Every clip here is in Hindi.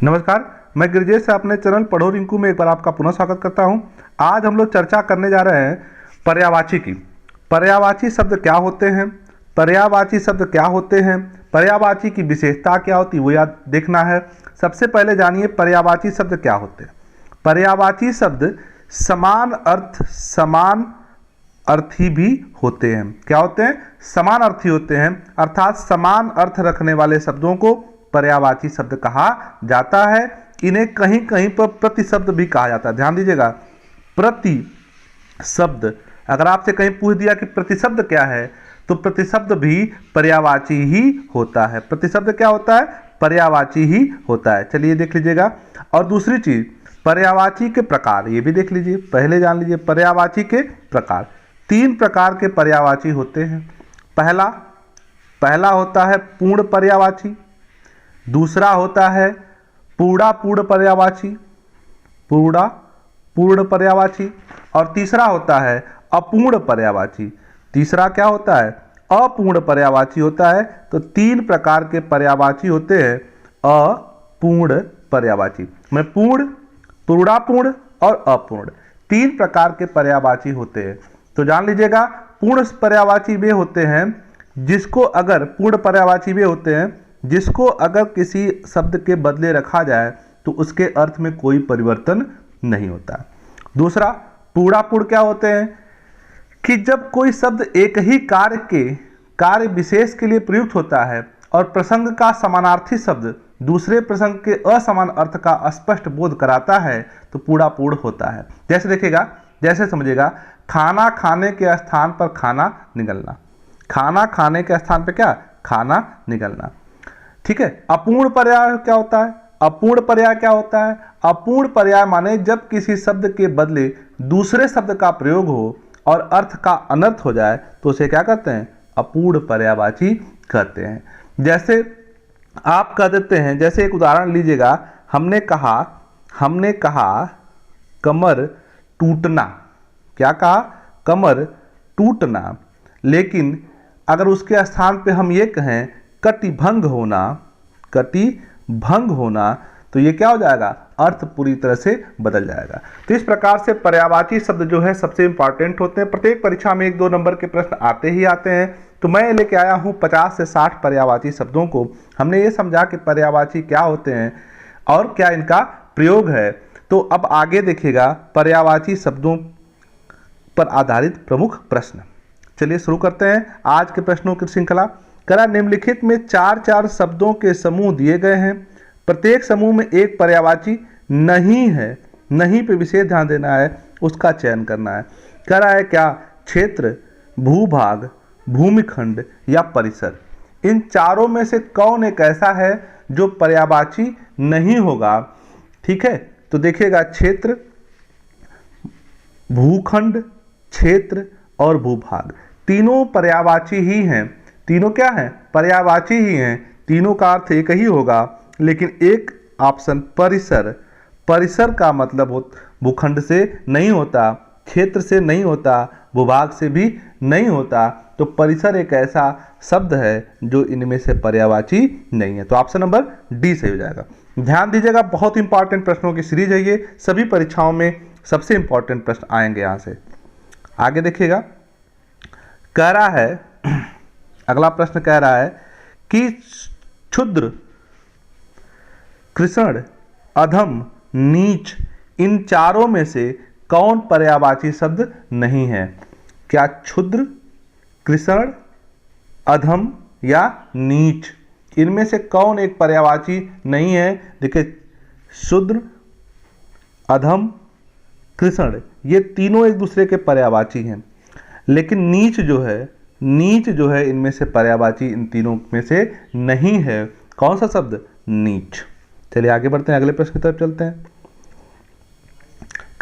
नमस्कार, मैं गिरिजेश से अपने चैनल पढ़ो रिंकू में एक बार आपका पुनः स्वागत करता हूं। आज हम लोग चर्चा करने जा रहे हैं पर्यायवाची की। पर्यायवाची शब्द क्या होते हैं, पर्यायवाची शब्द क्या होते हैं, पर्यायवाची की विशेषता क्या होती है वो याद देखना है। सबसे पहले जानिए पर्यायवाची शब्द क्या होते हैं। पर्यायवाची शब्द समान अर्थी भी होते हैं। क्या होते हैं? समान अर्थी होते हैं, अर्थात समान अर्थ रखने वाले शब्दों को पर्यायवाची शब्द कहा जाता है। इन्हें कहीं कहीं पर प्रति शब्द भी कहा जाता है। ध्यान दीजिएगा, प्रति शब्द। अगर आपसे कहीं पूछ दिया कि प्रतिशब्द क्या है, तो प्रतिशब्द भी पर्यायवाची ही होता है। प्रतिशब्द क्या होता है? पर्यायवाची ही होता है। चलिए देख लीजिएगा। और दूसरी चीज, पर्यायवाची के प्रकार, ये भी देख लीजिए। पहले जान लीजिए पर्यायवाची के प्रकार। 3 प्रकार के पर्यायवाची होते हैं। पहला होता है पूर्ण पर्यायवाची, दूसरा होता है पूर्ण पर्यायवाची, पूर्ण पर्यायवाची, और तीसरा होता है अपूर्ण पर्यायवाची। तीसरा क्या होता है? अपूर्ण पर्यायवाची होता है। तो 3 प्रकार के पर्यायवाची होते हैं अपूर्ण पर्यायवाची। मैं पूर्णापूर्ण और अपूर्ण 3 प्रकार के पर्यायवाची होते हैं। तो जान लीजिएगा, पूर्ण पर्यायवाची वे होते हैं जिसको अगर पूर्ण पर्यायवाची वे होते हैं जिसको अगर किसी शब्द के बदले रखा जाए तो उसके अर्थ में कोई परिवर्तन नहीं होता। दूसरा पूर्णापूर्ण क्या होते हैं कि जब कोई शब्द एक ही कार्य विशेष के लिए प्रयुक्त होता है और प्रसंग का समानार्थी शब्द दूसरे प्रसंग के असमान अर्थ का स्पष्ट बोध कराता है तो पूर्णापूर्ण होता है। जैसे देखिएगा, जैसे समझिएगा, खाना खाने के स्थान पर खाना निगलना, खाना खाने के स्थान पर क्या? खाना निगलना। ठीक है। अपूर्ण पर्याय क्या होता है? अपूर्ण पर्याय क्या होता है? अपूर्ण पर्याय माने जब किसी शब्द के बदले दूसरे शब्द का प्रयोग हो और अर्थ का अनर्थ हो जाए तो उसे क्या कहते हैं? अपूर्ण पर्यायवाची कहते हैं। जैसे आप कह देते हैं, जैसे एक उदाहरण लीजिएगा, हमने कहा कमर टूटना। क्या कहा? कमर टूटना। लेकिन अगर उसके स्थान पे हम ये कहें कटिभंग होना, तो ये क्या हो जाएगा? अर्थ पूरी तरह से बदल जाएगा। तो इस प्रकार से पर्यायवाची शब्द जो है सबसे इंपॉर्टेंट होते हैं। प्रत्येक परीक्षा में 1-2 नंबर के प्रश्न आते ही आते हैं। तो मैं लेके आया हूँ 50 से 60 पर्यायवाची शब्दों को। हमने ये समझा कि पर्यायवाची क्या होते हैं और क्या इनका प्रयोग है। तो अब आगे देखिएगा पर्यायवाची शब्दों पर आधारित प्रमुख प्रश्न। चलिए शुरू करते हैं आज के प्रश्नों की श्रृंखला। करा निम्नलिखित में 4 शब्दों के समूह दिए गए हैं। प्रत्येक समूह में एक पर्यायवाची नहीं है। नहीं पे विशेष ध्यान देना है, उसका चयन करना है। करा है क्या? क्षेत्र, भूभाग, भूमिखंड या परिसर। इन चारों में से कौन एक ऐसा है जो पर्यायवाची नहीं होगा? ठीक है। तो देखिएगा, क्षेत्र, भूखंड, क्षेत्र और भूभाग तीनों पर्यायवाची ही हैं। तीनों क्या हैं? पर्यायवाची ही हैं। तीनों का अर्थ एक ही होगा, लेकिन एक ऑप्शन परिसर का मतलब भूखंड से नहीं होता, क्षेत्र से नहीं होता, भूभाग से भी नहीं होता। तो परिसर एक ऐसा शब्द है जो इनमें से पर्यायवाची नहीं है। तो ऑप्शन नंबर डी सही हो जाएगा। ध्यान दीजिएगा, बहुत इंपॉर्टेंट प्रश्नों की सीरीज है ये। सभी परीक्षाओं में सबसे इंपॉर्टेंट प्रश्न आएंगे यहाँ से। आगे देखिएगा, कह रहा है, अगला प्रश्न कह रहा है कि क्षुद्र, कृष्ण, अधम, नीच इन चारों में से कौन पर्यायवाची शब्द नहीं है? क्या क्षुद्र, कृष्ण, अधम या नीच इनमें से कौन एक पर्यायवाची नहीं है? देखिए, क्षुद्र, अधम, कृष्ण ये तीनों एक दूसरे के पर्यायवाची हैं, लेकिन नीच जो है इनमें से पर्यायवाची इन तीनों में से नहीं है। कौन सा शब्द? नीच। चलिए आगे बढ़ते हैं, अगले प्रश्न की तरफ चलते हैं।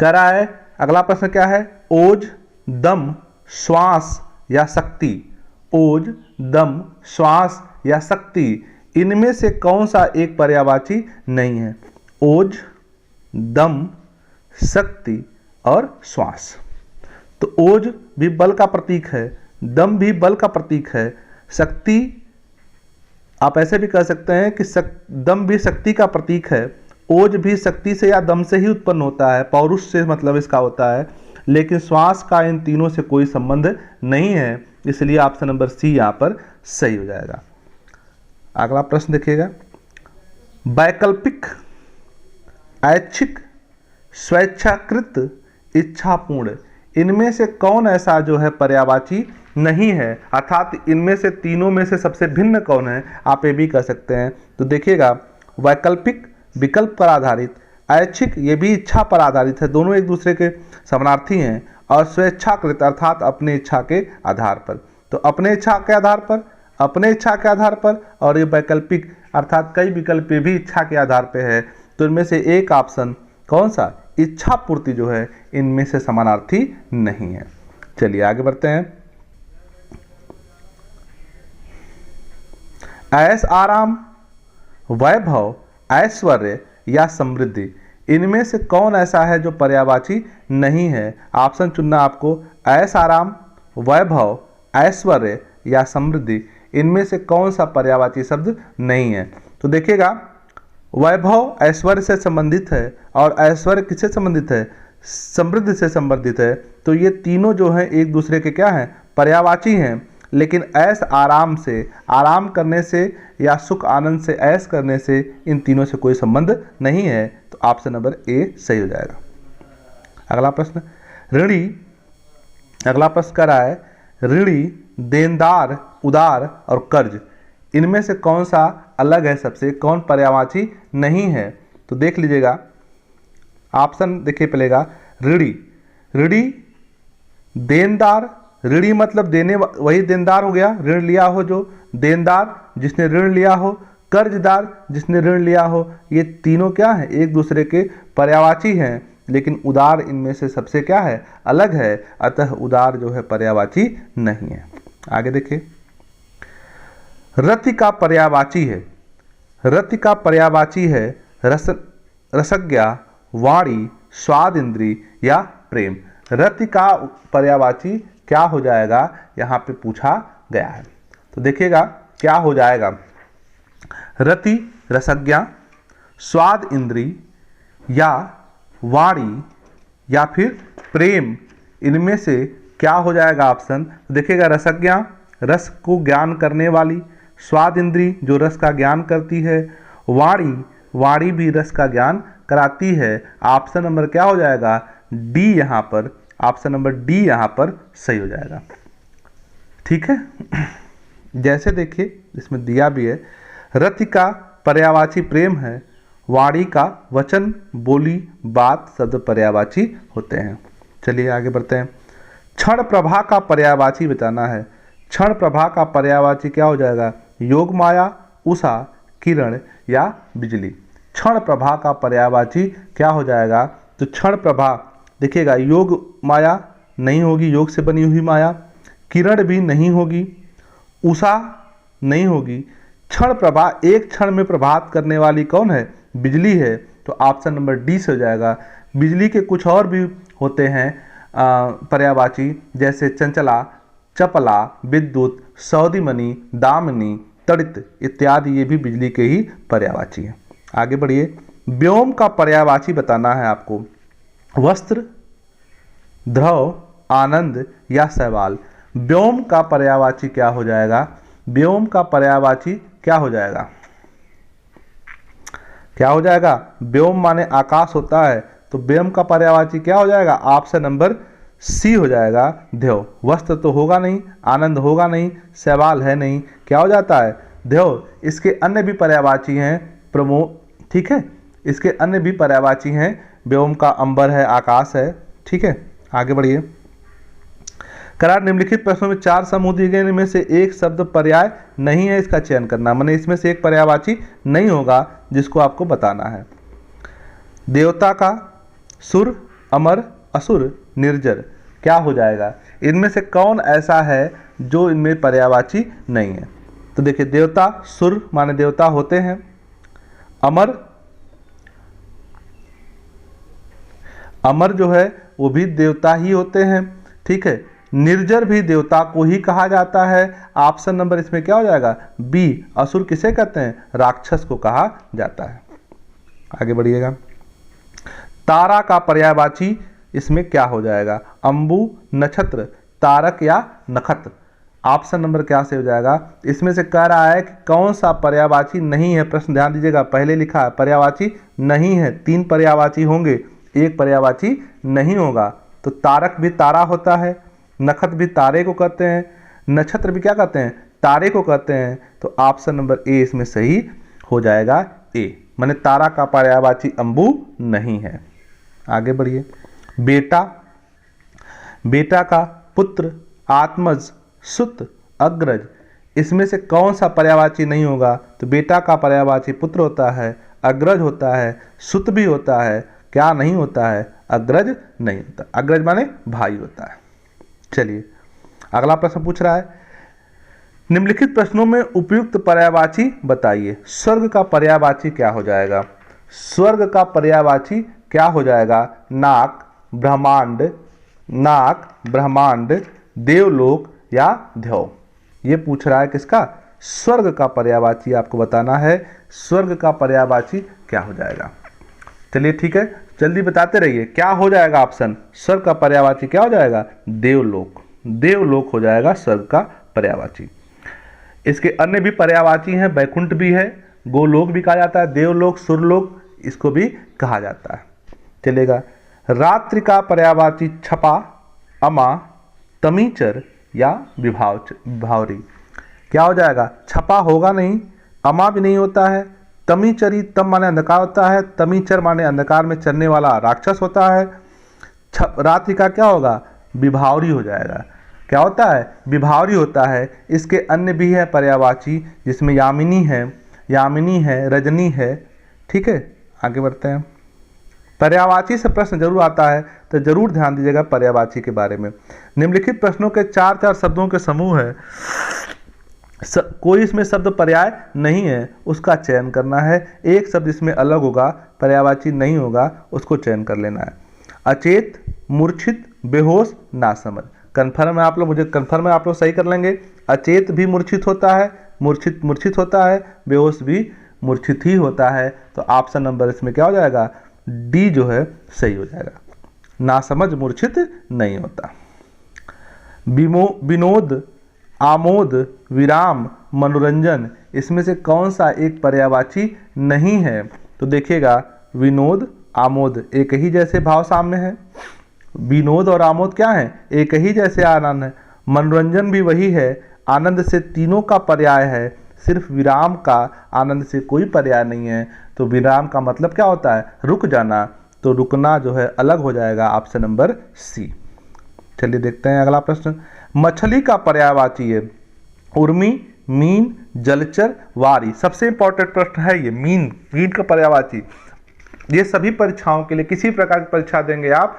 कह रहा है, अगला प्रश्न क्या है? ओज, दम, श्वास या शक्ति। ओज, दम, श्वास या शक्ति इनमें से कौन सा एक पर्यायवाची नहीं है? ओज, दम, शक्ति और श्वास। तो ओज भी बल का प्रतीक है, दम भी बल का प्रतीक है, शक्ति आप ऐसे भी कह सकते हैं कि दम भी शक्ति का प्रतीक है ओज भी शक्ति से या दम से ही उत्पन्न होता है, पौरुष से मतलब इसका होता है, लेकिन श्वास का इन तीनों से कोई संबंध नहीं है, इसलिए ऑप्शन नंबर सी यहाँ पर सही हो जाएगा। अगला प्रश्न देखिएगा, वैकल्पिक, ऐच्छिक, स्वेच्छाकृत, इच्छापूर्ण, इनमें से कौन ऐसा जो है पर्यायवाची नहीं है, अर्थात इनमें से तीनों में से सबसे भिन्न कौन है, आप ये भी कह सकते हैं। तो देखिएगा, वैकल्पिक विकल्प पर आधारित, ऐच्छिक ये भी इच्छा पर आधारित है, दोनों एक दूसरे के समानार्थी हैं, और स्वेच्छाकृत अर्थात अपने इच्छा के आधार पर। तो अपने इच्छा के आधार पर, अपने इच्छा के आधार पर, और ये वैकल्पिक अर्थात कई विकल्प भी इच्छा के आधार पर है। तो इनमें से एक ऑप्शन कौन सा, इच्छा पूर्ति जो है इनमें से समानार्थी नहीं है। चलिए आगे बढ़ते हैं। ऐश आराम, वैभव, ऐश्वर्य या समृद्धि, इनमें से कौन ऐसा है जो पर्यायवाची नहीं है। ऑप्शन चुनना आपको, ऐश आराम, वैभव, ऐश्वर्य या समृद्धि, इनमें से कौन सा पर्यायवाची शब्द नहीं है। तो देखिएगा, वैभव ऐश्वर्य से संबंधित है, और ऐश्वर्य किससे संबंधित है, समृद्धि से संबंधित है। तो ये तीनों जो हैं एक दूसरे के क्या हैं, पर्यायवाची हैं। लेकिन ऐश आराम से, आराम करने से या सुख आनंद से, ऐश करने से, इन तीनों से कोई संबंध नहीं है। तो ऑप्शन नंबर ए सही हो जाएगा। अगला प्रश्न, ऋणी, अगला प्रश्न कर रहा है, ऋणी, देनदार, उदार और कर्ज, इनमें से कौन सा अलग है सबसे, कौन पर्यायवाची नहीं है। तो देख लीजिएगा, ऑप्शन देखिए पहलेगा, ऋणी, ऋणी, देनदार, ऋणी मतलब देने, वही देनदार हो गया, ऋण लिया हो जो, देनदार जिसने ऋण लिया हो, कर्जदार जिसने ऋण लिया हो, ये तीनों क्या हैं, एक दूसरे के पर्यायवाची हैं। लेकिन उदार इनमें से सबसे क्या है, अलग है, अतः उदार जो है पर्यायवाची नहीं है। आगे देखिए, रति का पर्यायवाची है, रति का पर्यायवाची है रसज्ञा, वाणी, स्वाद इंद्री या प्रेम। रति का पर्यायवाची क्या हो जाएगा, यहाँ पे पूछा गया है। तो देखिएगा क्या हो जाएगा, रति रसज्ञा, स्वाद इंद्री या वाणी या फिर प्रेम, इनमें से क्या हो जाएगा ऑप्शन। तो देखिएगा, रसज्ञा रस को ज्ञान करने वाली, स्वाद इंद्री जो रस का ज्ञान करती है, वाणी, वाणी भी रस का ज्ञान कराती है। ऑप्शन नंबर क्या हो जाएगा, डी यहाँ पर, ऑप्शन नंबर डी यहाँ पर सही हो जाएगा। ठीक है, जैसे देखिए इसमें दिया भी है, रति का पर्यायवाची प्रेम है, वाणी का वचन, बोली, बात शब्द पर्यायवाची होते हैं। चलिए आगे बढ़ते हैं। क्षण प्रभा का पर्यायवाची बताना है। क्षण प्रभा का पर्यायवाची क्या हो जाएगा, योग माया, उषा, किरण या बिजली। क्षण प्रभा का पर्यायवाची क्या हो जाएगा, तो क्षण प्रभा देखिएगा, योग माया नहीं होगी, योग से बनी हुई माया, किरण भी नहीं होगी, उषा नहीं होगी, क्षण प्रभा एक क्षण में प्रभात करने वाली कौन है, बिजली है। तो ऑप्शन नंबर डी से हो जाएगा। बिजली के कुछ और भी होते हैं पर्यायवाची, जैसे चंचला, चपला, विद्युत, सौदीमणि, दामिनी, तड़ित इत्यादि, ये भी बिजली के ही पर्यायवाची हैं। आगे बढ़िए, व्योम का पर्यायवाची बताना है आपको। वस्त्र, ध्रुव, आनंद या शैवाल, व्योम का पर्यायवाची क्या हो जाएगा, व्योम का पर्यायवाची क्या हो जाएगा, क्या हो जाएगा, व्योम माने आकाश होता है, तो व्योम का पर्यायवाची क्या हो जाएगा, ऑप्शन नंबर सी हो जाएगा, ध्रुव। वस्त्र तो होगा नहीं, आनंद होगा नहीं, शैवाल है नहीं, क्या हो जाता है, ध्रुव। इसके अन्य भी पर्यायवाची हैं प्रमोद, ठीक है, इसके अन्य भी पर्यायवाची हैं, व्योम का अंबर है, आकाश है। ठीक है, आगे बढ़िए। करार निम्नलिखित प्रश्नों में 4 समूह दिए गए, इनमें से एक शब्द पर्याय नहीं है, इसका चयन करना, माने इसमें से एक पर्यायवाची नहीं होगा जिसको आपको बताना है। देवता का, सुर, अमर, असुर, निर्जर, क्या हो जाएगा, इनमें से कौन ऐसा है जो इनमें पर्यायवाची नहीं है। तो देखिए, देवता, सुर माने देवता होते हैं, अमर, अमर जो है वो भी देवता ही होते हैं। ठीक है, निर्जर भी देवता को ही कहा जाता है। ऑप्शन नंबर इसमें क्या हो जाएगा, बी, असुर किसे कहते हैं, राक्षस को कहा जाता है। आगे बढ़िएगा। तारा का पर्यायवाची इसमें क्या हो जाएगा? अंबु, नक्षत्र, तारक या नक्षत्र। ऑप्शन नंबर क्या से हो जाएगा? इसमें से कह रहा है कि कौन सा पर्यायवाची नहीं है। प्रश्न ध्यान दीजिएगा, पहले लिखा है पर्यायवाची नहीं है, 3 पर्यायवाची होंगे, एक पर्यायवाची नहीं होगा। तो तारक भी तारा होता है, नक्षत्र भी तारे को कहते हैं, नक्षत्र भी क्या कहते हैं? तारे को कहते हैं। तो ऑप्शन नंबर ए इसमें सही हो जाएगा, ए, माने तारा का पर्यायवाची अंबु नहीं है। आगे बढ़िए। बेटा, बेटा का पुत्र, आत्मज, सुत, अग्रज, इसमें से कौन सा पर्यायवाची नहीं होगा? तो बेटा का पर्यायवाची पुत्र होता है, अग्रज होता है, सुत भी होता है, क्या नहीं होता है? अग्रज नहीं होता। अग्रज माने भाई होता है। चलिए अगला प्रश्न पूछ रहा है, निम्नलिखित प्रश्नों में उपयुक्त पर्यायवाची बताइए। स्वर्ग का पर्यायवाची क्या हो जाएगा? स्वर्ग का पर्यायवाची क्या हो जाएगा? नाक, ब्रह्मांड, नाक, ब्रह्मांड, देवलोक या ध्यो। ये पूछ रहा है किसका? स्वर्ग का पर्यायवाची आपको बताना है। स्वर्ग का पर्यायवाची क्या हो जाएगा? चलिए ठीक है, जल्दी बताते रहिए क्या हो जाएगा ऑप्शन। स्वर्ग का पर्यायवाची क्या हो जाएगा? देवलोक। देवलोक हो जाएगा स्वर्ग का पर्यायवाची। इसके अन्य भी पर्यायवाची हैं, वैकुंठ भी है, गोलोक भी कहा जाता है, देवलोक, सुरलोक इसको भी कहा जाता है। चलेगा। रात्रि का पर्यायवाची छपा, अमा, तमीचर या विभावरी। क्या हो जाएगा? छपा होगा नहीं, अमा भी नहीं होता है, तमीचरी, तम माने अंधकार होता है, तमीचर माने अंधकार में चलने वाला राक्षस होता है। रात्रि का क्या होगा? विभावरी हो जाएगा। क्या होता है? विभावरी होता है। इसके अन्य भी है पर्यायवाची, जिसमें यामिनी है, रजनी है। ठीक है, आगे बढ़ते हैं। पर्यायवाची से प्रश्न जरूर आता है, तो जरूर ध्यान दीजिएगा पर्यायवाची के बारे में। निम्नलिखित प्रश्नों के 4 शब्दों के समूह है, कोई इसमें शब्द पर्याय नहीं है, उसका चयन करना है। एक शब्द इसमें अलग होगा, पर्यायवाची नहीं होगा, उसको चयन कर लेना है। अचेत, मूर्छित, बेहोश, नासमझ। कन्फर्म है आप लोग, मुझे कन्फर्म है आप लोग सही कर लेंगे। अचेत भी मूर्छित होता है, मूर्छित होता है, बेहोश भी मूर्छित ही होता है। तो ऑप्शन नंबर इसमें क्या हो जाएगा? डी जो है सही हो जाएगा। नासमझ मूर्छित नहीं होता। विनोद, आमोद, विराम, मनोरंजन, इसमें से कौन सा एक पर्यायवाची नहीं है? तो देखिएगा, विनोद, आमोद एक ही जैसे भाव सामने है। विनोद और आमोद क्या है? एक ही जैसे आनंद है। मनोरंजन भी वही है, आनंद से तीनों का पर्याय है, सिर्फ विराम का आनंद से कोई पर्याय नहीं है। तो विराम का मतलब क्या होता है? रुक जाना। तो रुकना जो है अलग हो जाएगा, ऑप्शन नंबर सी। चलिए देखते हैं अगला प्रश्न। मछली का पर्यायवाची है उर्मी, मीन, जलचर, वारी। सबसे इंपॉर्टेंट प्रश्न है ये, मीन का पर्यायवाची। ये सभी परीक्षाओं के लिए, किसी प्रकार की परीक्षा देंगे आप,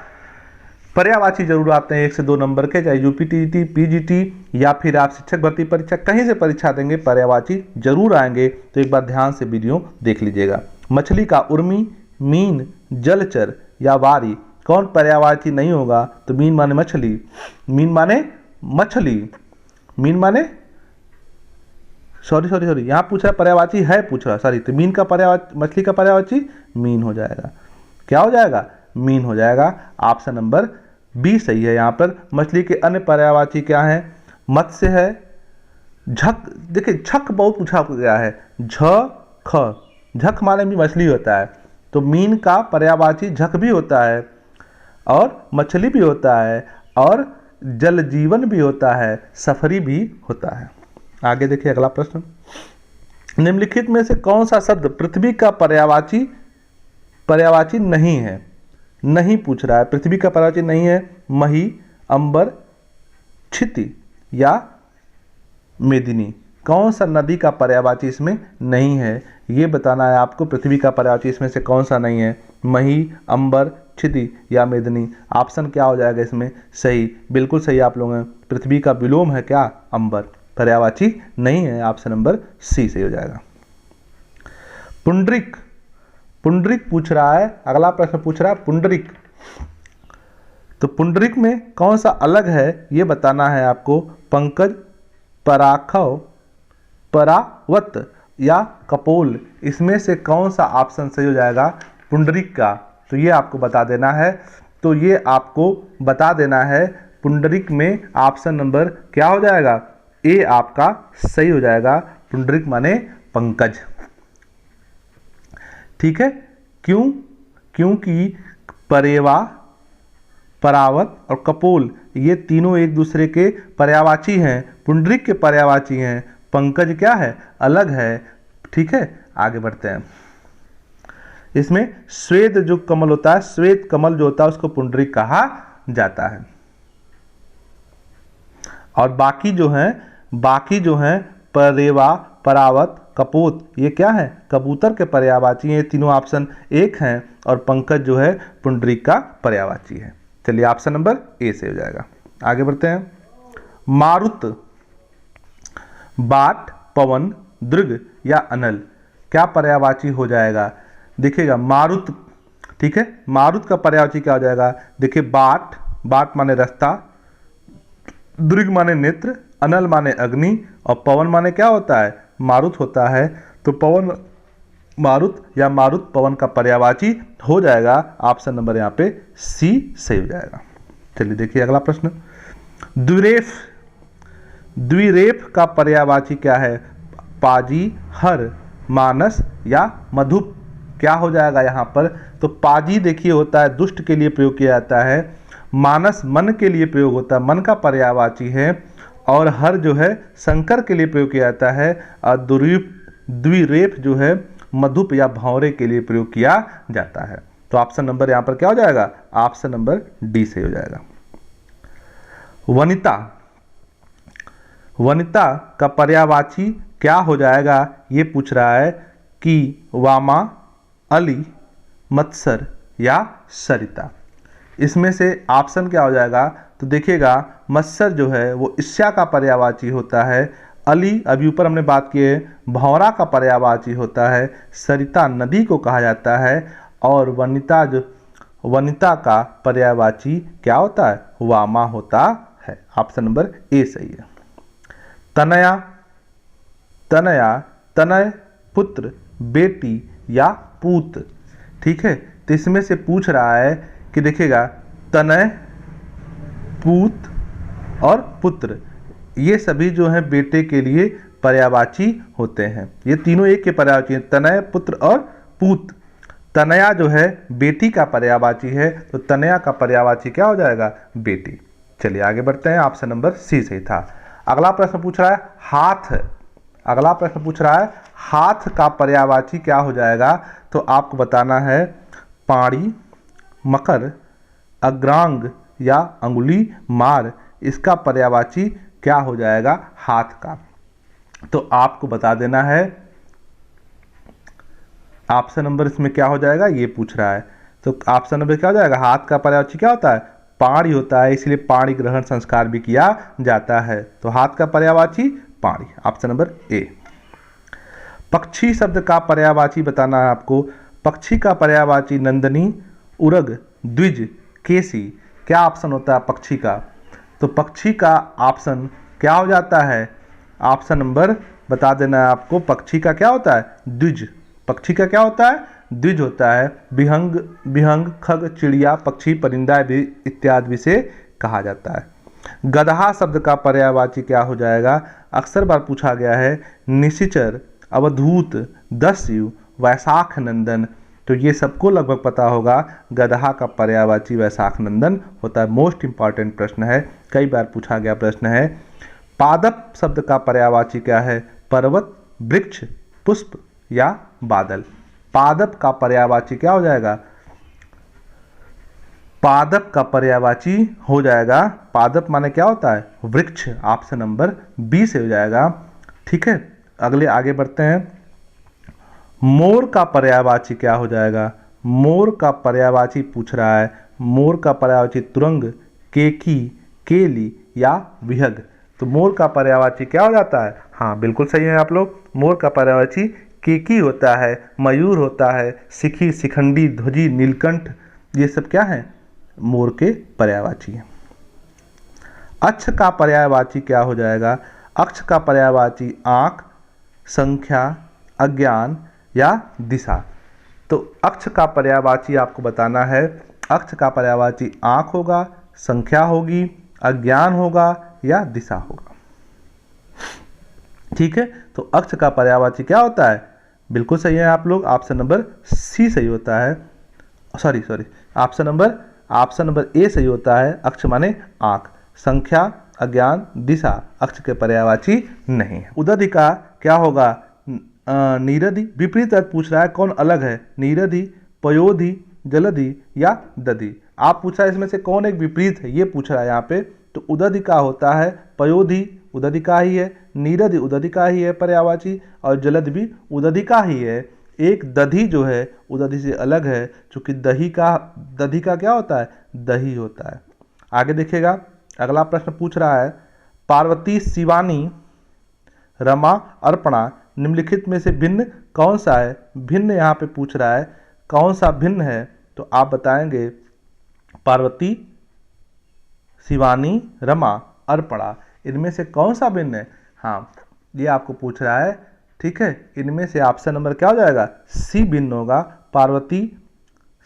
पर्यायवाची जरूर आते हैं 1 से 2 नंबर के, चाहे यूपीटीटी, पीजीटी या फिर आप शिक्षक भर्ती परीक्षा कहीं से परीक्षा देंगे, पर्यायवाची जरूर आएंगे। तो एक बार ध्यान से वीडियो देख लीजिएगा। मछली का उर्मी, मीन, जलचर या वारी, कौन पर्यायवाची नहीं होगा? तो मीन माने मछली, मीन माने मछली, मीन माने सॉरी यहाँ पूछ रहा है पर्यायवाची है, पूछ रहा सॉरी। तो मीन का पर्यायवाची, मछली का पर्यायवाची मीन हो जाएगा। क्या हो जाएगा? मीन हो जाएगा। ऑप्शन नंबर बी सही है। यहाँ पर मछली के अन्य पर्यायवाची क्या है? मत्स्य है, झक, देखिए झक बहुत पूछा गया है, झक माने भी मछली होता है। तो मीन का पर्यायवाची झक भी होता है, और मछली भी होता है, और जल जीवन भी होता है, सफरी भी होता है। आगे देखिए अगला प्रश्न। निम्नलिखित में से कौन सा शब्द पृथ्वी का पर्यायवाची नहीं है? नहीं पूछ रहा है, पृथ्वी का पर्यायवाची नहीं है। मही, अंबर, क्षिति या मेदिनी, कौन सा नदी का पर्यायवाची इसमें नहीं है? ये बताना है आपको, पृथ्वी का पर्यायवाची इसमें से कौन सा नहीं है? मही, अंबर, क्षिति या मेदिनी। ऑप्शन क्या हो जाएगा इसमें सही? बिल्कुल सही आप लोग हैं, पृथ्वी का विलोम है क्या? अंबर। पर्यायवाची नहीं है, ऑप्शन नंबर सी सही हो जाएगा। पुंडरिक, पुंडरिक पूछ रहा है, अगला प्रश्न पूछ रहा है पुंडरिक। तो पुंडरिक में कौन सा अलग है ये बताना है आपको। पंकज, पराखव, परावत, या कपोल, इसमें से कौन सा ऑप्शन सही हो जाएगा पुंडरीक का, तो ये आपको बता देना है। तो ये आपको बता देना है पुंडरीक में ऑप्शन नंबर क्या हो जाएगा, ए आपका सही हो जाएगा। पुंडरीक माने पंकज। ठीक है, क्यों? क्योंकि परेवा, परावत और कपोल ये तीनों एक दूसरे के पर्यायवाची हैं, पुंडरीक के पर्यायवाची हैं, पंकज क्या है, अलग है। ठीक है, आगे बढ़ते हैं। इसमें श्वेत जो कमल होता है, श्वेत कमल जो होता है उसको पुंडरीक कहा जाता है। और बाकी जो हैं परेवा, परावत, कपोत ये क्या है, कबूतर के पर्यायवाची हैं। ये तीनों ऑप्शन एक हैं और पंकज जो है पुंडरीक का पर्यायवाची है। चलिए ऑप्शन नंबर ए से हो जाएगा। आगे बढ़ते हैं। मारुत, बाट, पवन, दृग या अनल क्या पर्यायवाची हो जाएगा? देखिएगा मारुत, ठीक है, मारुत का पर्यायवाची क्या हो जाएगा? देखिए बाट, बाट माने रास्ता, दृग माने नेत्र, अनल माने अग्नि और पवन माने क्या होता है, मारुत होता है। तो पवन मारुत या मारुत पवन का पर्यायवाची हो जाएगा। ऑप्शन नंबर यहाँ पे सी सही हो जाएगा। चलिए देखिए अगला प्रश्न। द्विरेफ, द्विरेफ का पर्यायवाची क्या है? पाजी, हर, मानस या मधुप क्या हो जाएगा यहाँ पर? तो पाजी देखिए होता है दुष्ट के लिए प्रयोग किया जाता है, मानस मन के लिए प्रयोग होता है, मन का पर्यायवाची है, और हर जो है शंकर के लिए प्रयोग किया जाता है, और द्विरेफ जो है मधुप या भंवरे के लिए प्रयोग किया जाता है। तो ऑप्शन नंबर यहाँ पर क्या हो जाएगा? ऑप्शन नंबर डी से हो जाएगा। वनिता, वनिता का पर्यायवाची क्या हो जाएगा ये पूछ रहा है कि वामा, अली, मत्सर या सरिता। इसमें से ऑप्शन क्या हो जाएगा? तो देखिएगा मत्सर जो है वो ईर्ष्या का पर्यायवाची होता है, अली अभी ऊपर हमने बात की है भंवरा का पर्यायवाची होता है, सरिता नदी को कहा जाता है, और वनिता जो वनिता का पर्यायवाची क्या होता है? वामा होता है। ऑप्शन नंबर ए सही है। तनया, तनया, तनय, पुत्र, बेटी या पूत। ठीक है, तो इसमें से पूछ रहा है कि देखिएगा तनय, पूत और पुत्र ये सभी जो हैं बेटे के लिए पर्यायवाची होते हैं। ये तीनों एक के पर्यायवाची हैं, तनय, पुत्र और पूत। तनया जो है बेटी का पर्यायवाची है, तो तनया का पर्यायवाची क्या हो जाएगा? बेटी। चलिए आगे बढ़ते हैं। ऑप्शन नंबर सी सही था। अगला प्रश्न पूछ रहा है हाथ, अगला प्रश्न पूछ रहा है हाथ का पर्यायवाची क्या हो जाएगा? तो आपको बताना है पाणी, मकर, अग्रांग या अंगुली मार, इसका पर्यायवाची क्या हो जाएगा हाथ का? तो आपको बता देना है ऑप्शन नंबर इसमें क्या हो जाएगा ये पूछ रहा है। तो ऑप्शन नंबर क्या हो जाएगा? हाथ का पर्यायवाची क्या होता है? पाणी होता है, इसलिए पाणी ग्रहण संस्कार भी किया जाता है। तो हाथ का पर्यायवाची पाणी। Option number A. पक्षी शब्द का पर्यायवाची बताना है आपको। पक्षी का पर्यायवाची नंदनी, उरग, द्विज, केसी क्या ऑप्शन होता है पक्षी का? तो पक्षी का ऑप्शन क्या हो जाता है? ऑप्शन नंबर बता देना है आपको। पक्षी का क्या होता है? द्विज। पक्षी का क्या होता है? द्विज होता है। विहंग, विहंग, खग, चिड़िया, पक्षी, परिंदा भी इत्यादि भी से कहा जाता है। गदहा शब्द का पर्यायवाची क्या हो जाएगा? अक्सर बार पूछा गया है। निशिचर, अवधूत, दस्यु, वैशाख नंदन। तो ये सबको लगभग पता होगा। गदहा का पर्यायवाची वैशाख नंदन होता है। मोस्ट इंपॉर्टेंट प्रश्न है, कई बार पूछा गया प्रश्न है। पादप शब्द का पर्यायवाची क्या है? पर्वत, वृक्ष, पुष्प या बादल। पादप का पर्यायवाची क्या हो जाएगा? पादप का पर्यायवाची हो जाएगा, पादप माने क्या होता है? वृक्ष। ऑप्शन नंबर बी से हो जाएगा। ठीक है, अगले आगे बढ़ते हैं। मोर का पर्यायवाची क्या हो जाएगा? मोर का पर्यायवाची पूछ रहा है। मोर का पर्यायवाची तुरंग, केकी, केली या विहग। तो मोर का पर्यायवाची क्या हो जाता है? हाँ बिल्कुल सही है आप लोग। मोर का पर्यायवाची केकी होता है, मयूर होता है, शिखी, शिखंडी, ध्वजी, नीलकंठ ये सब क्या है? मोर के पर्यायवाची हैं। अक्ष का पर्यायवाची क्या हो जाएगा? अक्ष का पर्यायवाची आँख, संख्या, अज्ञान या दिशा। तो अक्ष का पर्यायवाची आपको बताना है। अक्ष का पर्यायवाची आंख होगा, संख्या होगी, अज्ञान होगा या दिशा होगा। ठीक है, तो अक्ष का पर्यायवाची क्या होता है? बिल्कुल सही है आप लोग, ऑप्शन नंबर सी सही होता है। सॉरी ऑप्शन नंबर ए सही होता है। अक्ष माने आंख, संख्या, अज्ञान, दिशा अक्ष के पर्यायवाची नहीं है। उदधिका क्या होगा? नीरधि। विपरीत अर्थ पूछ रहा है, कौन अलग है? नीरधि, पयोधि, जलधि या दधि। आप पूछा है इसमें से कौन एक विपरीत है, ये पूछ रहा है यहाँ पे। तो उदधिका होता है पयोधि, उदधिका ही है, नीरधि उदधिका ही है पर्यायवाची, और जलध भी उदधिका ही है। एक दधि जो है उदधि से अलग है, क्योंकि दधि का क्या होता है? दही होता है। आगे देखिएगा, अगला प्रश्न पूछ रहा है, पार्वती, शिवानी, रमा, अर्पणा निम्नलिखित में से भिन्न कौन सा है? भिन्न यहाँ पे पूछ रहा है, कौन सा भिन्न है? तो आप बताएंगे पार्वती, शिवानी, रमा, अर्पणा, इनमें से कौन सा भिन्न है? हाँ, ये आपको पूछ रहा है। ठीक है, इनमें से ऑप्शन नंबर क्या हो जाएगा? सी भिन्न होगा। पार्वती,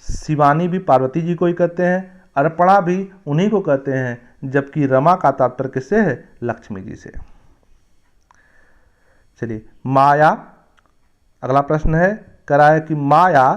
शिवानी भी पार्वती जी को ही कहते हैं, अर्पणा भी उन्हीं को कहते हैं, जबकि रमा का तात्पर्य किससे है? लक्ष्मी जी से। चलिए, माया, अगला प्रश्न है कराए कि माया,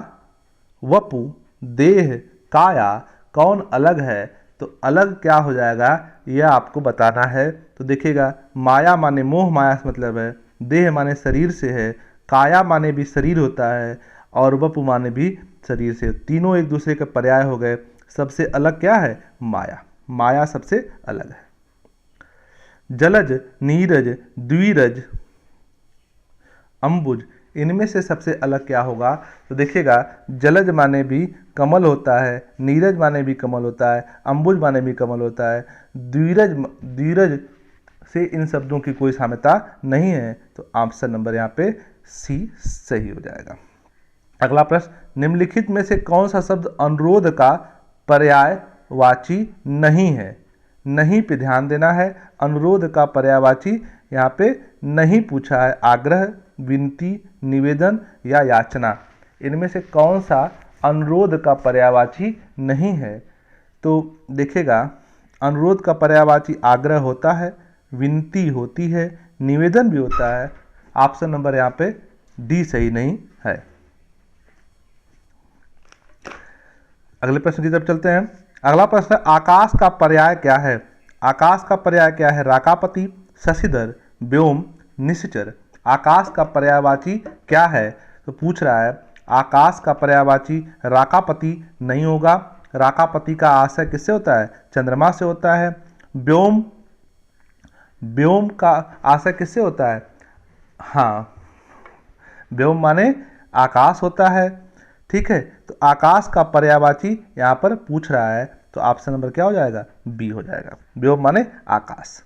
वपु, देह, काया कौन अलग है? तो अलग क्या हो जाएगा, यह आपको बताना है। तो देखिएगा, माया माने मोह माया से मतलब है, देह माने शरीर से है, काया माने भी शरीर होता है, और वपु माने भी शरीर से। तीनों एक दूसरे के पर्याय हो गए। सबसे अलग क्या है? माया। माया सबसे अलग है। जलज, नीरज, द्विरज, अंबुज, इनमें से सबसे अलग क्या होगा? तो देखिएगा, जलज माने भी कमल होता है, नीरज माने भी कमल होता है, अंबुज माने भी कमल होता है। द्विरज से इन शब्दों की कोई साम्यता नहीं है। तो ऑप्शन नंबर यहाँ पे सी सही हो जाएगा। अगला प्रश्न, निम्नलिखित में से कौन सा शब्द अनुरोध का पर्यायवाची नहीं है? नहीं पे ध्यान देना है। अनुरोध का पर्यायवाची यहाँ पे नहीं पूछा है। आग्रह, विनती, निवेदन या याचना, इनमें से कौन सा अनुरोध का पर्यायवाची नहीं है? तो देखिएगा, अनुरोध का पर्यायवाची आग्रह होता है, विनती होती है, निवेदन भी होता है। ऑप्शन नंबर यहाँ पे डी सही नहीं है। अगले प्रश्न की तरफ चलते हैं। अगला प्रश्न, आकाश का पर्याय क्या है? आकाश का पर्याय क्या है? राकापति, शशिधर, व्योम, निश्चर। आकाश का पर्यायवाची क्या है? तो पूछ रहा है, आकाश का पर्यायवाची राकापति नहीं होगा। राकापति का आशय किससे होता है? चंद्रमा से होता है। व्योम का आशय किससे होता है? हाँ, व्योम माने आकाश होता है। ठीक है, तो आकाश का पर्यायवाची यहाँ पर पूछ रहा है, तो ऑप्शन नंबर क्या हो जाएगा? बी हो जाएगा। व्योम माने आकाश।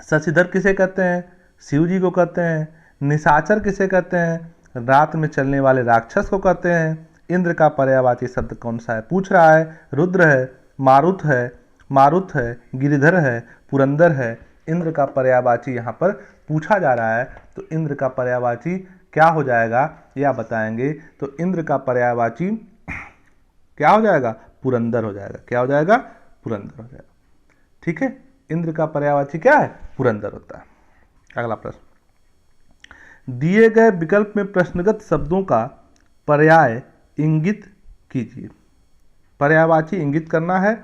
शशिधर किसे कहते हैं? शिव जी को कहते हैं। निशाचर किसे कहते हैं? रात में चलने वाले राक्षस को कहते हैं। इंद्र का पर्यायवाची शब्द कौन सा है? पूछ रहा है। रुद्र है, मारुत है, गिरिधर है, पुरंदर है। इंद्र का पर्यायवाची यहाँ पर पूछा जा रहा है, तो इंद्र का पर्यायवाची क्या हो जाएगा, यह बताएंगे। तो इंद्र का पर्यायवाची क्या हो जाएगा? पुरंदर हो जाएगा। क्या हो जाएगा? पुरंदर हो जाएगा। ठीक है, इंद्र का पर्यायवाची क्या है? पुरंदर होता है। अगला प्रश्न, दिए गए विकल्प में प्रश्नगत शब्दों का पर्याय इंगित कीजिए। पर्यायवाची इंगित करना है।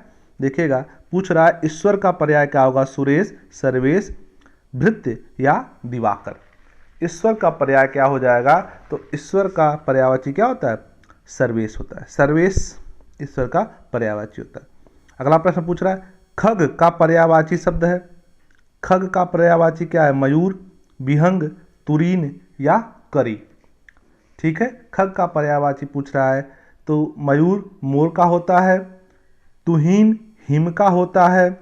देखिएगा, पूछ रहा है ईश्वर का पर्याय क्या होगा? सुरेश, सर्वेश, भृत्य या दिवाकर। ईश्वर का पर्याय क्या हो जाएगा? तो ईश्वर का पर्यायवाची क्या होता है? सर्वेश होता है। सर्वेश ईश्वर का पर्यायवाची होता है। अगला प्रश्न पूछ रहा है, खग का पर्यायवाची शब्द है। खग का पर्यायवाची क्या है? मयूर, विहंग, तुरीन या करी। ठीक है, खग का पर्यायवाची पूछ रहा है, तो मयूर मोर का होता है, तुहीन हिम का होता है,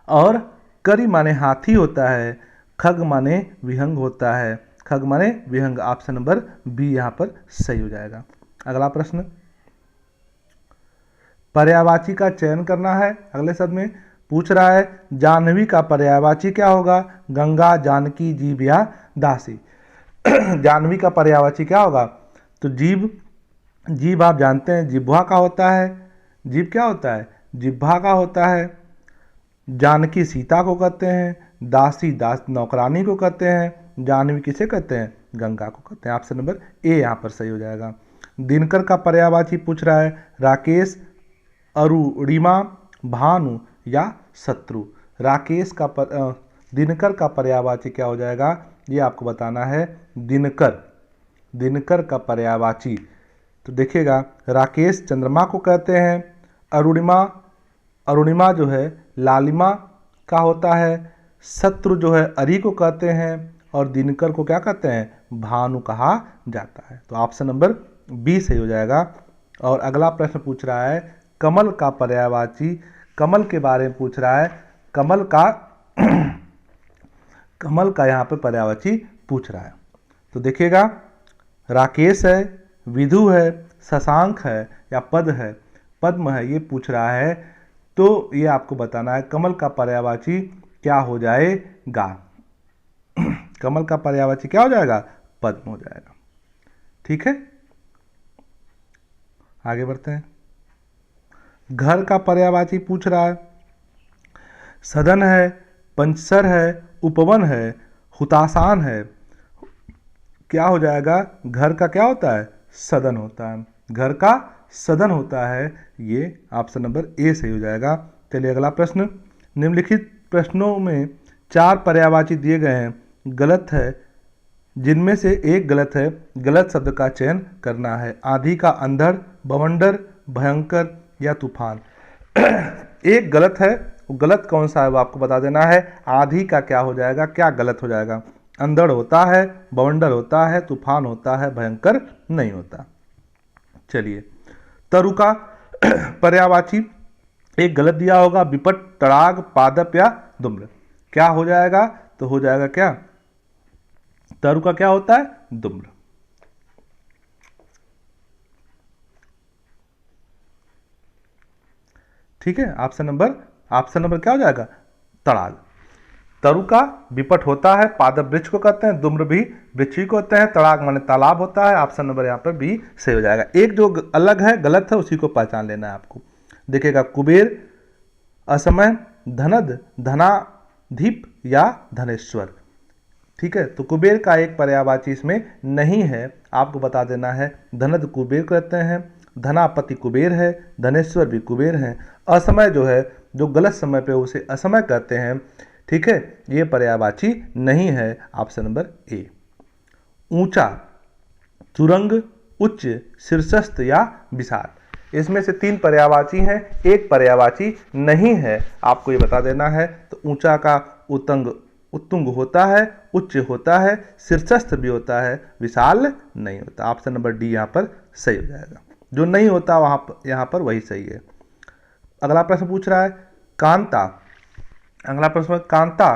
और करी माने हाथी होता है, खग माने विहंग होता है। खग माने विहंग। ऑप्शन नंबर बी यहाँ पर सही हो जाएगा। अगला प्रश्न, पर्यायवाची का चयन करना है। अगले शब्द में पूछ रहा है जाह्नवी का पर्यायवाची क्या होगा? गंगा, जानकी, जीभ या दासी। जाह्नवी का पर्यायवाची क्या होगा? तो जीभ। जीभ आप जानते हैं जिह्वा का होता है। जीभ क्या होता है? जिह्वा का होता है। जानकी सीता को कहते हैं, दासी दास नौकरानी को कहते हैं, जाह्नवी किसे कहते हैं? गंगा को कहते हैं। ऑप्शन नंबर ए यहाँ पर सही हो जाएगा। दिनकर का पर्यायवाची पूछ रहा है राकेश, अरुणिमा, भानु या शत्रु। राकेश का दिनकर का पर्यायवाची क्या हो जाएगा? ये आपको बताना है। दिनकर, दिनकर का पर्यायवाची तो देखिएगा राकेश चंद्रमा को कहते हैं, अरुणिमा, अरुणिमा जो है लालिमा का होता है, शत्रु जो है अरि को कहते हैं और दिनकर को क्या कहते हैं? भानु कहा जाता है। तो ऑप्शन नंबर बी सही हो जाएगा। और अगला प्रश्न पूछ रहा है कमल का पर्यायवाची, कमल के बारे में पूछ रहा है। कमल का कमल का यहाँ पे पर्यायवाची पूछ रहा है। तो देखिएगा राकेश है, विधु है, शशांक है या पद है, पद्म है, ये पूछ रहा है। तो ये आपको बताना है कमल का पर्यायवाची क्या हो जाएगा। कमल का पर्यायवाची क्या हो जाएगा? पद्म हो जाएगा। ठीक है, आगे बढ़ते हैं। घर का पर्यायवाची पूछ रहा है। सदन है, पंचसर है, उपवन है, हुतासान है। क्या हो जाएगा? घर का क्या होता है? सदन होता है। घर का सदन होता है। ये ऑप्शन नंबर ए सही हो जाएगा। चलिए अगला प्रश्न। निम्नलिखित प्रश्नों में 4 पर्यायवाची दिए गए हैं, गलत है, जिनमें से एक गलत है। गलत शब्द का चयन करना है। आंधी का अंधड़, बवंडर, भयंकर या तूफान। एक गलत है, गलत कौन सा है वो आपको बता देना है। आंधी का क्या हो जाएगा? क्या गलत हो जाएगा? अंधड़ होता है, बवंडर होता है, तूफान होता है, भयंकर नहीं होता। चलिए तरु का पर्यायवाची एक गलत दिया होगा, विपट, तड़ाग, पादप या धूम्र। क्या हो जाएगा? तो हो जाएगा क्या? तरु का क्या होता है? धूम्र। ठीक है, ऑप्शन नंबर क्या हो जाएगा? तड़ाग। तरु का विपट होता है, पादप वृक्ष को कहते हैं, धूम्र भी वृक्ष ही को कहते हैं, तड़ाग माने तालाब होता है। ऑप्शन नंबर यहाँ पर बी सही हो जाएगा। एक जो अलग है, गलत है, उसी को पहचान लेना है आपको। देखिएगा कुबेर, असमय, धनद, धनाधिप या धनेश्वर। ठीक है, तो कुबेर का एक पर्यायवाची इसमें नहीं है, आपको बता देना है। धनद कुबेर कहते हैं, धनापति कुबेर है, धनेश्वर भी कुबेर है। असमय जो है, जो गलत समय पे उसे असमय कहते हैं। ठीक है, ये पर्यायवाची नहीं है। Option number A. ऊंचा, तुरंग, उच्च, शीर्षस्थ या विशाल। इसमें से 3 पर्यायवाची हैं, एक पर्यायवाची नहीं है, आपको ये बता देना है। तो ऊंचा का उत्तुंग होता है, उच्च होता है, शीर्षस्थ भी होता है, विशाल नहीं होता। ऑप्शन नंबर डी यहाँ पर सही हो जाएगा। जो नहीं होता यहाँ पर वही सही है। अगला प्रश्न पूछ रहा है कांता। अगला प्रश्न कांता,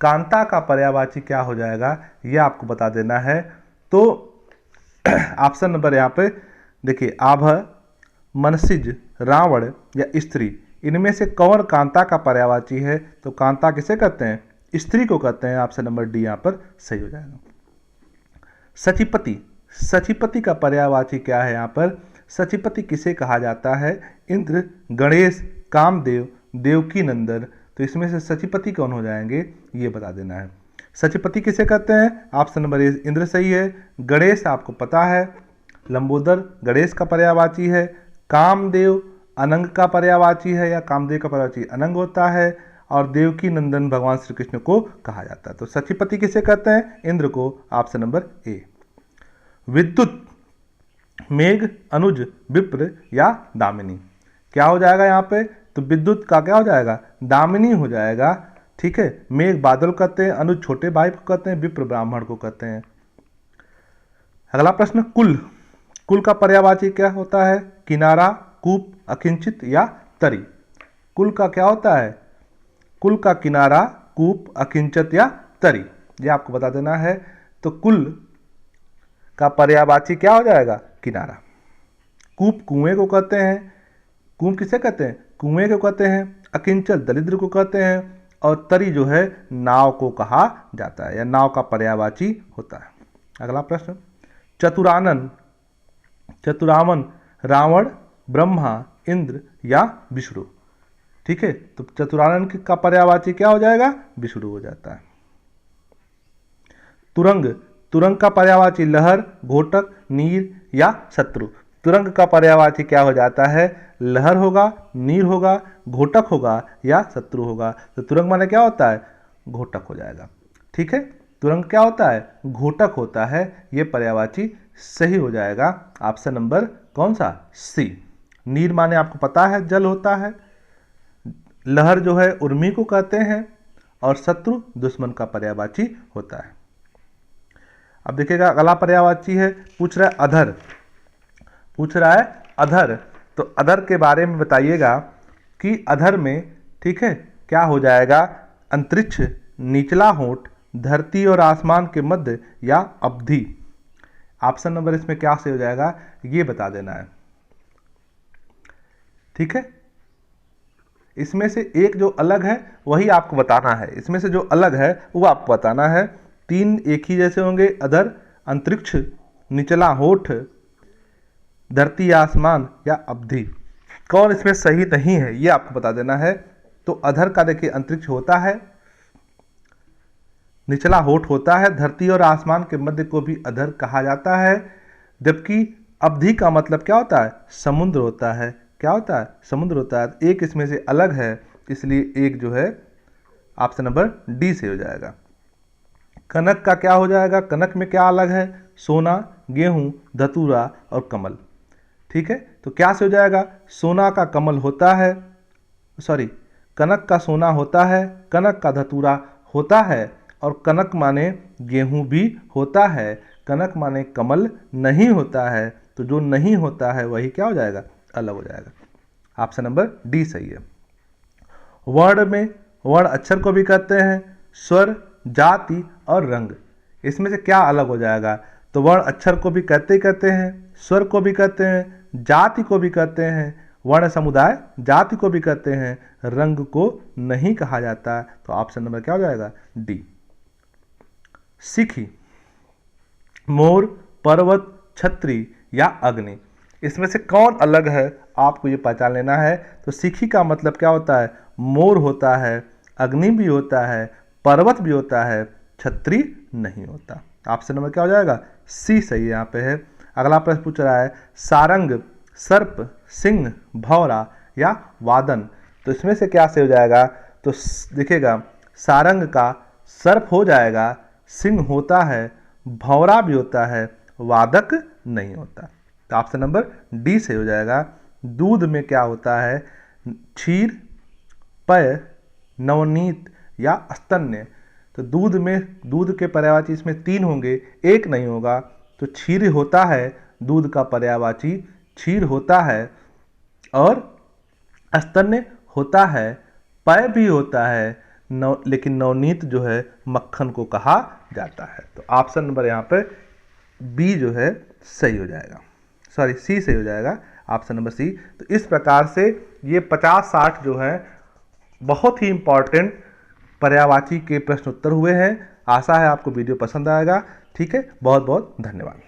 कांता का पर्यायवाची क्या हो जाएगा, ये आपको बता देना है। तो ऑप्शन नंबर यहाँ पे देखिए, आभा, मनसिज, रावण या स्त्री, इनमें से कौन कांता का पर्यायवाची है? तो कांता किसे कहते हैं? स्त्री को कहते हैं। ऑप्शन नंबर डी यहाँ पर सही हो जाएगा। सचिपति, सचिपति का पर्यायवाची क्या है यहाँ पर? सचिपति किसे कहा जाता है? इंद्र, गणेश, कामदेव, देवकी नंदन। तो इसमें से सचिपति कौन हो जाएंगे, ये बता देना है। सचिपति किसे कहते हैं? ऑप्शन नंबर ए इंद्र सही है। गणेश आपको पता है, लंबोदर गणेश का पर्यायवाची है। कामदेव अनंग का पर्यायवाची है, या कामदेव का पर्यायवाची अनंग होता है। और देवकी नंदन भगवान श्री कृष्ण को कहा जाता है। तो सचिपति किसे कहते हैं? इंद्र को। Option number A. विद्युत, मेघ, अनुज, विप्र या दामिनी। क्या हो जाएगा यहाँ पे? तो विद्युत का क्या हो जाएगा? दामिनी हो जाएगा। ठीक है, मेघ बादल कहते हैं, अनुज छोटे भाई को कहते हैं, विप्र ब्राह्मण को कहते हैं। अगला प्रश्न कुल। कुल का पर्यायवाची क्या होता है? किनारा, कूप, अकिंचित या तरी। कुल का क्या होता है? कुल का किनारा, कूप, अकिंचित या तरी, ये आपको बता देना है। तो कुल का पर्यायवाची क्या हो जाएगा? किनारा। कूप कुएं को कहते हैं। कूप किसे कहते हैं? कुएं को कहते हैं। अकिंचल दरिद्र को कहते हैं, और तरी जो है नाव को कहा जाता है या नाव का पर्यायवाची होता है। अगला प्रश्न, चतुरानन, चतुरामन रावण, ब्रह्मा, इंद्र या विष्णु। ठीक है, तो चतुरानन का पर्यायवाची क्या हो जाएगा? विष्णु हो जाता है। तुरंग, तुरंग का पर्यायवाची लहर, घोटक, नीर या शत्रु। तुरंग का पर्यायवाची क्या हो जाता है? लहर होगा, नीर होगा, घोटक होगा या शत्रु होगा। तो तुरंग माने क्या होता है? घोटक हो जाएगा। ठीक है, तुरंग क्या होता है? घोटक होता है। ये पर्यायवाची सही हो जाएगा। ऑप्शन नंबर कौन सा? सी। नीर माने आपको पता है जल होता है, लहर जो है उर्मी को कहते हैं, और शत्रु दुश्मन का पर्यायवाची होता है। अब देखिएगा अगला पर्यायवाची है, पूछ रहा है अधर, पूछ रहा है अधर। तो अधर के बारे में बताइएगा कि अधर में, ठीक है, क्या हो जाएगा? अंतरिक्ष, निचला होंठ, धरती और आसमान के मध्य या अवधि। ऑप्शन नंबर इसमें क्या से हो जाएगा ये बता देना है। ठीक है, इसमें से एक जो अलग है वही आपको बताना है, इसमें से जो अलग है वो आपको बताना है। तीन एक ही जैसे होंगे, अधर, अंतरिक्ष, निचला होठ, धरती आसमान या अवधि। कौन इसमें सही नहीं है ये आपको बता देना है। तो अधर का देखिए अंतरिक्ष होता है, निचला होठ होता है, धरती और आसमान के मध्य को भी अधर कहा जाता है, जबकि अवधि का मतलब क्या होता है? समुद्र होता है। क्या होता है? समुद्र होता है। एक इसमें से अलग है, इसलिए एक जो है ऑप्शन नंबर डी से हो जाएगा। कनक का क्या हो जाएगा? कनक में क्या अलग है? सोना, गेहूं, धतूरा और कमल। ठीक है, तो क्या से हो जाएगा? सोना का कमल होता है, सॉरी, कनक का सोना होता है, कनक का धतूरा होता है, और कनक माने गेहूं भी होता है। कनक माने कमल नहीं होता है, तो जो नहीं होता है वही क्या हो जाएगा? अलग हो जाएगा। ऑप्शन नंबर डी सही है। वर्ण में, वर्ण अक्षर को भी कहते हैं, स्वर, जाति और रंग। इसमें से क्या अलग हो जाएगा? तो वर्ण अक्षर को भी कहते हैं, स्वर को भी कहते हैं, जाति को भी कहते हैं, वर्ण समुदाय जाति को भी कहते हैं, रंग को नहीं कहा जाता है। तो ऑप्शन नंबर क्या हो जाएगा? डी। सिखी, मोर, पर्वत, छतरी या अग्नि। इसमें से कौन अलग है आपको ये पहचान लेना है। तो सिखी का मतलब क्या होता है? मोर होता है, अग्नि भी होता है, पर्वत भी होता है, छतरी नहीं होता। ऑप्शन नंबर क्या हो जाएगा? सी सही यहाँ पे है। अगला प्रश्न पूछ रहा है सारंग, सर्प, सिंह, भौरा या वादन। तो इसमें से क्या से हो जाएगा? तो देखिएगा सारंग का सर्प हो जाएगा, सिंह होता है, भौरा भी होता है, वादक नहीं होता। तो ऑप्शन नंबर डी से हो जाएगा। दूध में क्या होता है? क्षीर, पेय, नवनीत या स्तन्य। तो दूध में, दूध के पर्यायवाची इसमें तीन होंगे, एक नहीं होगा। तो क्षीर होता है, दूध का पर्यायवाची क्षीर होता है, और स्तन्य होता है, पेय भी होता है, लेकिन नवनीत जो है मक्खन को कहा जाता है। तो ऑप्शन नंबर यहाँ पे बी जो है सही हो जाएगा, सॉरी सी सही हो जाएगा, ऑप्शन नंबर सी। तो इस प्रकार से ये 50-60 जो है बहुत ही इंपॉर्टेंट पर्यायवाची के प्रश्न उत्तर हुए हैं। आशा है आपको वीडियो पसंद आएगा। ठीक है, बहुत बहुत धन्यवाद।